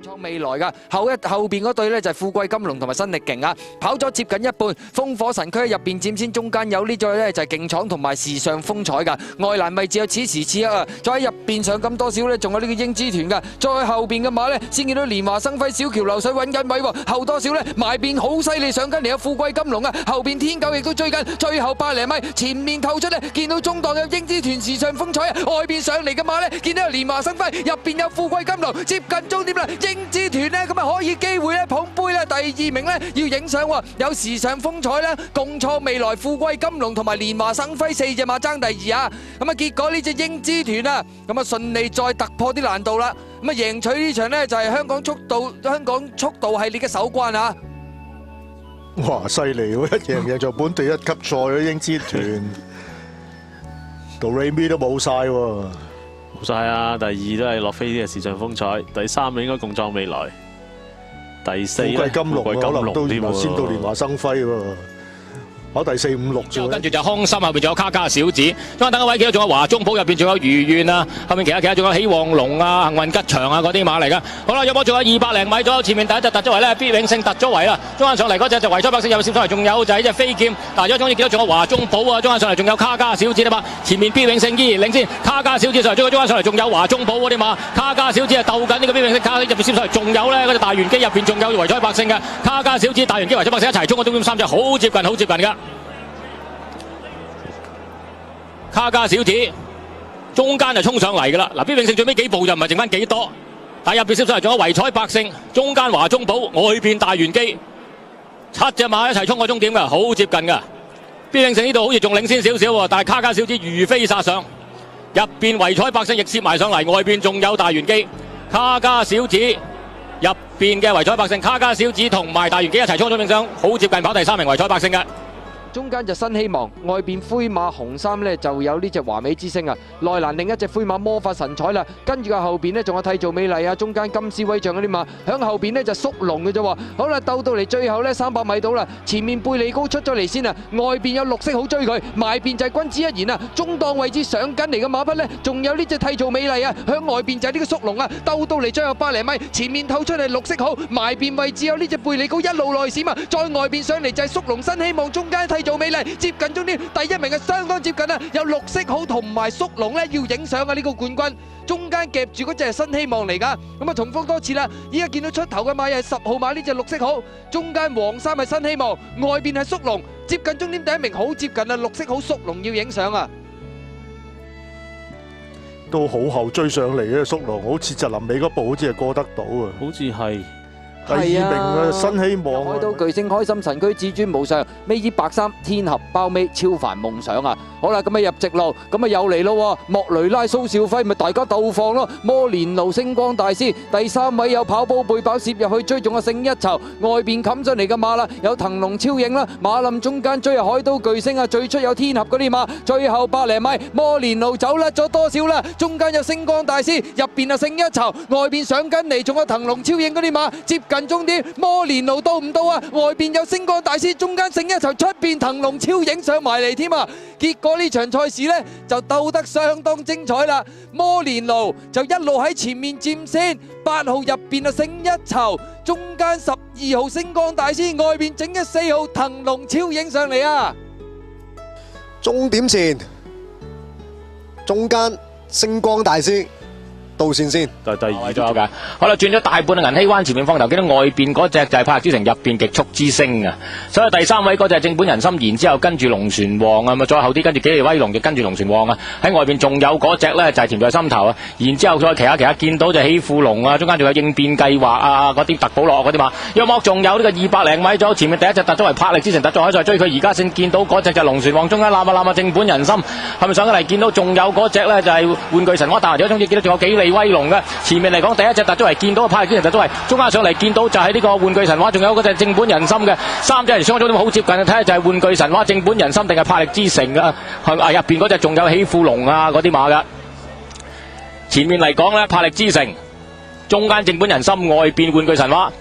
創未來噶，後邊嗰隊呢就係富貴金龍同埋新力勁啊，跑咗接近一半，風火神區喺入邊佔先，中間有呢隊呢就係勁闖同埋時尚風采噶，外欄位置有此時此刻啊，再喺入邊上咁多少呢，仲有呢個英之團噶，再後邊嘅馬呢，先見到蓮華生輝小橋流水揾緊位喎，後多少呢，埋邊好犀利上緊嚟有富貴金龍啊，後邊天狗亦都追緊，最後百零米前面透出呢，見到中檔有英之團時尚風采啊，外邊上嚟嘅馬呢，見到有蓮華生輝，入邊有富貴金龍，接近終點啦，英之團呢，咁啊可以機會呢捧杯啦，第二名呢，要影相喎，有時尚風采啦，共創未來富貴金龍同埋蓮華生輝4隻馬爭第2啊，咁啊結果呢隻英之團啊，咁啊順利再突破啲難度啦，咁啊贏取呢場呢，就係香港速度系列嘅首關啊！哇，犀利喎！一贏就本地一級賽嘅英之團，到 Remy 都冇晒喎，冇晒啊！第2都係洛菲啲嘅時尚風采，第3應該共創未來，第4富貴金龍可能都添喎，先到蓮華生輝喎。跑第4、5、6啫。跟住就康森，後邊仲有卡加小子，中間等一位，記得仲有華中寶，入邊仲有愉願啊，後面其他仲有喜旺龍啊、幸運吉祥啊嗰啲馬嚟噶。好啦，有冇仲有200零米左右，前面第一隻突咗圍咧，必永勝突咗圍啦。中間上嚟嗰隻就維賽百勝有攝上嚟，仲有就係隻飛劍。嗱，咗終於見到仲有華中寶啊，中間上嚟仲有卡加小子啊嘛，前面必永勝依然領先，卡加小子上嚟，中間上嚟仲有華中寶嗰啲馬，卡加小子啊鬥緊呢個必永勝，卡入邊攝上嚟，仲有咧嗰隻大元基入邊仲有維賽百勝嘅，卡加小子、大元基、維賽百勝一齊衝個終點3隻，好接近，好接近噶。卡加小子中間就衝上嚟㗎啦，嗱，必永勝最尾幾步就唔係剩翻幾多，但入邊攝上嚟仲有維彩百勝，中間華中寶，外邊大元基，7隻馬一齊衝個終點㗎，好接近㗎。必永勝呢度好似仲領先少少喎，但係卡加小子如飛殺上，入邊維彩百勝亦攝埋上嚟，外邊仲有大元基，卡加小子入邊嘅維彩百勝，卡加小子同埋大元基一齊衝終點上，好接近跑第3名維彩百勝㗎。中間就新希望，外邊灰馬紅衫呢就有呢隻華美之星啊，內欄另一隻灰馬魔法神彩啦，跟住個後邊呢仲有締造美麗啊，中間金絲威將嗰啲馬，響後邊呢就縮龍嘅啫喎。好啦，鬥到嚟最後呢300米到啦，前面貝利高出咗嚟先啊，外邊有綠色好追佢，埋邊就係君子一言啊，中檔位置上緊嚟嘅馬匹呢，仲有呢隻締造美麗啊，響外邊就係呢個縮龍啊，鬥到嚟最後100零米，前面透出嚟綠色好，埋邊位置有呢隻貝利高一路內閃啊，再外邊上嚟就係縮龍新希望，中間締造美麗接近終點，第1名係相當接近啊！有綠色好同埋縮龍咧要影相啊！呢個冠軍中間夾住嗰隻係新希望嚟噶，咁啊重複多次啦！依家見到出頭嘅馬又係10號馬呢隻綠色好，中間黃衫係新希望，外邊係縮龍，接近終點第1名好接近啊！綠色好縮龍要影相啊！都好後追上嚟嘅縮龍，好似就臨尾嗰步好似係過得到啊！好似係。第2名啊，新希望開到巨星開心神區至尊無上，尾衣白衫天合包尾超凡夢想啊！好啦，咁啊入直路，咁啊又嚟咯，莫雷拉蘇少輝咪大家鬥放咯，摩連奴星光大師第3位有跑步背跑攝入去追，仲有勝一籌，外邊冚上嚟嘅馬啦，有騰龍超影啦，馬林中間追海刀巨星啊，最出有天合嗰啲馬，最後100零米摩連奴走甩咗多少啦，中間有星光大師，入邊啊勝一籌，外邊上緊嚟，仲有騰龍超影嗰啲馬，接近終點，摩連奴到唔到啊？外邊有星光大師，中間勝一籌，出邊騰龍超影上埋嚟添啊！結果呢場賽事呢就鬥得相當精彩啦！摩連奴就一路喺前面佔先，8號入邊啊勝一籌，中間12號星光大師，外邊整嘅4號騰龍超影上嚟啊！終點前，中間星光大師。到線先，第2左右㗎。好啦，轉咗大半銀禧灣前面放頭，見到外邊嗰隻就係柏勒之城，入邊極速之星啊！所以第3位嗰隻係正本人心，然之後跟住龍船王啊，咪再後啲跟住幾利威龍，亦跟住龍船王啊。喺外邊仲有嗰隻咧就係甜在心頭啊，然之後再其他見到就喜富龍啊，中間仲有應變計劃啊，嗰啲特保樂嗰啲馬。約莫仲有呢個200零米左右，前面第一隻突咗為柏勒之城，突咗海再追佢，而家先見到嗰隻就龍船王，中間攬正本人心，係咪上緊嚟見到仲有嗰隻咧就係玩具神話，但係有總之見到仲有幾利威龍嘅，前面嚟講第一隻突咗嚟見到個柏勒之城突咗嚟，中間上嚟見到就係呢個玩具神話，仲有嗰隻正本人心嘅，3隻嚟雙咗都好接近，睇下就係玩具神話、正本人心定係柏勒之城啊？入邊嗰隻仲有喜富龍啊嗰啲馬噶。前面嚟講咧，柏勒之城，中間正本人心，外邊玩具神話。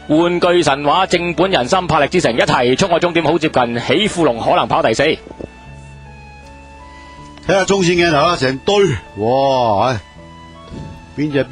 玩具神話、正本人心、柏勒之城一齊衝個終點，好接近。喜富龍可能跑第4。睇下中線鏡頭啦，成堆，哇！邊隻？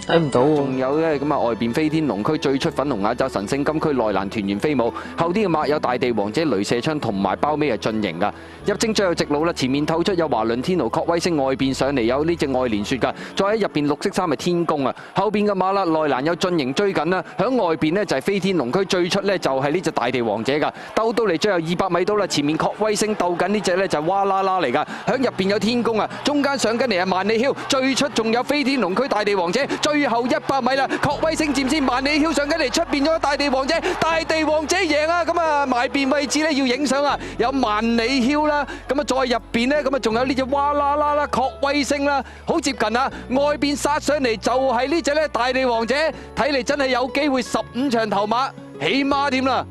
睇唔到喎。仲有咧咁啊，外邊飛天龍區最出粉紅眼罩神聖金區內欄團圓飛舞，後啲嘅馬有大地王者雷射槍同埋包尾係進營噶。入征最後直路啦，前面透出有華倫天奴、確威星，外邊上嚟有呢隻愛蓮雪噶，再喺入邊綠色衫係天宮啊，後邊嘅馬啦內欄有進營追緊啦，響外邊呢就係飛天龍區最出呢就係呢隻大地王者噶，鬥到嚟最後200米到啦，前面確威星鬥緊呢隻呢就係哇啦啦嚟噶，響入邊有天宮啊，中間上緊嚟係萬里囂，最出仲有飛天龍區大地王者，最後100米啦，確威星佔先，萬里囂上緊嚟，出邊咗大地王者，大地王者贏啊！咁啊埋邊位置呢要影相啊，有萬里囂啦，咁啊再入邊呢，咁啊仲有呢隻哇啦啦啦確威星啦，好接近啊！外邊殺上嚟就係呢隻咧大地王者，睇嚟真係有機會15場頭馬起碼添啦！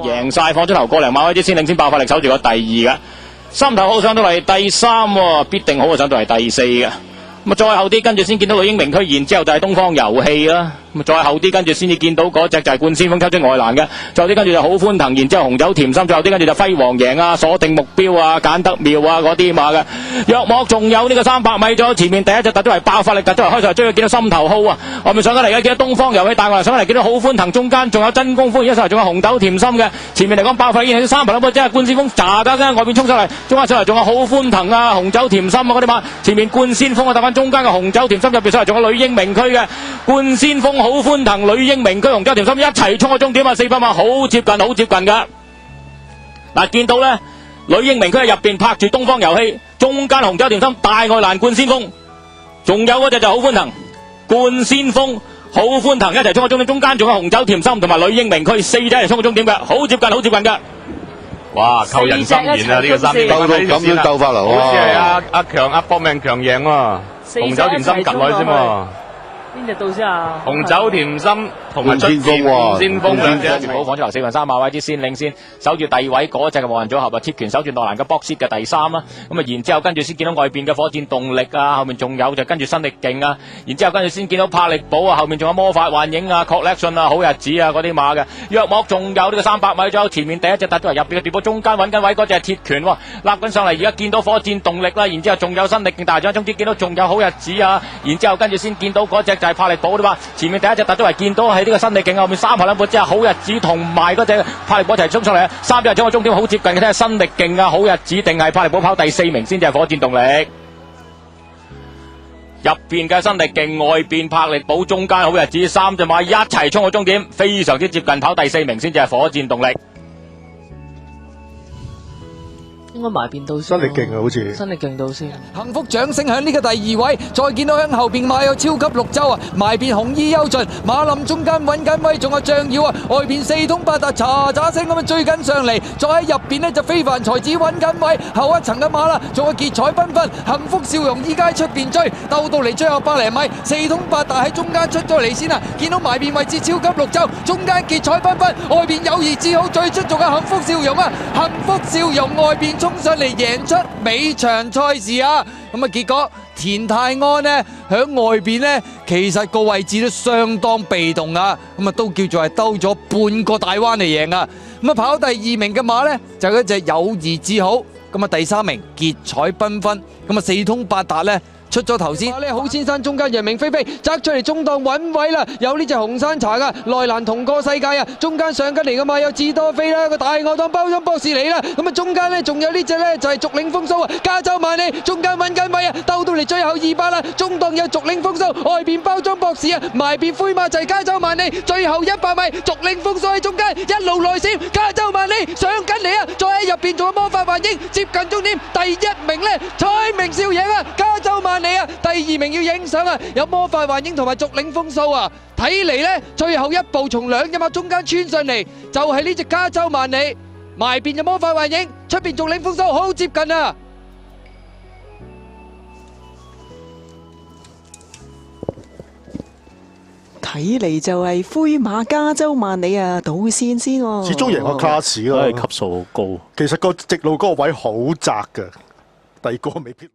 贏晒放咗頭個零馬位之先領先爆發力守住個第2嘅，心頭好上到嚟第3喎，必定好啊上到嚟第4嘅。咁啊再後啲跟住先見到女英明區，然之後就係東方遊戲啦。咁啊再後啲跟住先至見到嗰隻就係冠先鋒抽出外欄嘅，再後啲跟住就好歡騰，然之後紅酒甜心，最後啲跟住就輝煌贏啊，鎖定目標啊，揀得妙啊嗰啲馬嘅。約莫仲有呢個300米咗，前面第一隻突咗嚟爆發力，突咗嚟開上嚟追，見到心頭好啊！外面上緊嚟嘅見到東方遊戲大外欄上緊嚟，見到好歡騰，中間仲有真功夫，而家上嚟仲有紅豆甜心嘅。前面嚟講爆發力已經3排啦，即係冠先鋒炸得嘅，外邊衝上嚟，中間上嚟仲有好歡騰啊，紅酒甜心啊嗰啲馬，前面冠先鋒啊搭翻中間嘅紅酒甜心，入邊上嚟仲有女英明區嘅冠先鋒好歡騰，女英明區紅酒甜心一齊衝個終點啊！400碼好接近，好接近噶。嗱，見到咧女英明區喺入邊拍住東方遊戲，中間紅酒甜心大外欄冠先鋒，仲有嗰隻就好歡騰，冠先鋒好歡騰一齊衝個終點，中間仲有紅酒甜心同埋女英明區4隻嚟衝個終點嘅，好接近，好接近噶。哇！扣人心弦啊！呢個3點鬥到咁樣鬥法啦，好似係阿強阿搏命強贏喎，紅酒甜心及落去先喎。邊隻到先啊？紅酒甜心同埋出戰冠先鋒兩隻。全部放咗頭4分3馬位之先領先，守住第2位嗰隻嘅無人組合啊，貼拳守住內欄嘅 box 嘅第3啦。咁啊，然之後跟住先見到外邊嘅火箭動力啊，後面仲有就跟住新力勁啊，然之後跟住先見到魄力寶啊，後面仲有魔法幻影啊、collection 啊、好日子啊嗰啲馬嘅。約莫仲有呢個300米左右，前面第一隻突咗嚟入邊嘅奪寶，中間揾緊位嗰隻係鐵拳喎，立緊上嚟，而家見到火箭動力啦，然之後仲有新力勁大獎，總之見到仲有好日子啊，然之後跟住先見到嗰隻就係魄力寶啲嘛，前面第一隻突咗嚟見到係呢個新力勁，後面3排兩半之後好日子同埋嗰隻魄力寶一齊衝上嚟啊！3隻將個終點好接近嘅，睇下新力勁啊，好日子定係魄力寶跑第4名先至係火箭動力。入邊嘅新力勁，外邊魄力寶，中間好日子，3隻馬一齊衝個終點，非常之接近跑第4名先至係火箭動力。應該埋邊到先。新力勁啊，好似新力勁到先。幸福掌聲響呢個第2位，再見到響後邊馬有超級綠洲啊，埋邊紅衣優進，馬林中間揾緊位，仲有象耀啊，外邊4通八達喳喳聲咁樣追緊上嚟，再喺入邊呢就非凡才子揾緊位，後一層嘅馬啦，仲有結彩繽紛，幸福笑容依家喺出邊追，鬥到嚟最後100零米，4通八達喺中間出咗嚟先啊，見到埋邊位置超級綠洲，中間結彩繽紛，外邊友誼至好，最出仲有幸福笑容啊，幸福笑容外邊衝上嚟贏出尾場賽事啊！咁啊，結果田泰安呢響外邊呢，其實個位置都相當被動啊！咁啊，都叫做係兜咗半個大彎嚟贏啊！咁啊，跑第2名嘅馬呢，就係一隻友誼至好，咁啊第3名結彩繽紛，咁啊4通八達呢。出咗頭先，好先生中間楊明飛飛揸出嚟中檔揾位啦，有呢隻紅山茶噶內欄同個世界啊，中間上緊嚟噶嘛，有智多飛啦，個大外檔包裝博士嚟啦，咁啊中間呢，仲有呢隻呢，就係續領風騷啊，加州萬里中間揾緊位啊，鬥到嚟最後200啦，中檔有續領風騷，外邊包裝博士啊，埋邊灰馬就係加州萬里，最後100米續領風騷喺中間一路內閃，加州萬里上緊嚟啊，再喺入邊仲有魔法幻影接近終點，第1名呢，蔡明少贏啊，加州萬里啊，第2名要影相啊，有魔法幻影同埋續領風騷啊，睇嚟呢，最後一步從2隻馬中間穿上嚟，就係呢隻加州萬里，埋邊就魔法幻影，出邊續領風騷好接近啊！睇嚟就係灰馬加州萬里啊，倒線先喎。始終贏個 class 都啦，係級數好高。其實個直路嗰個位好窄㗎，第2個未必。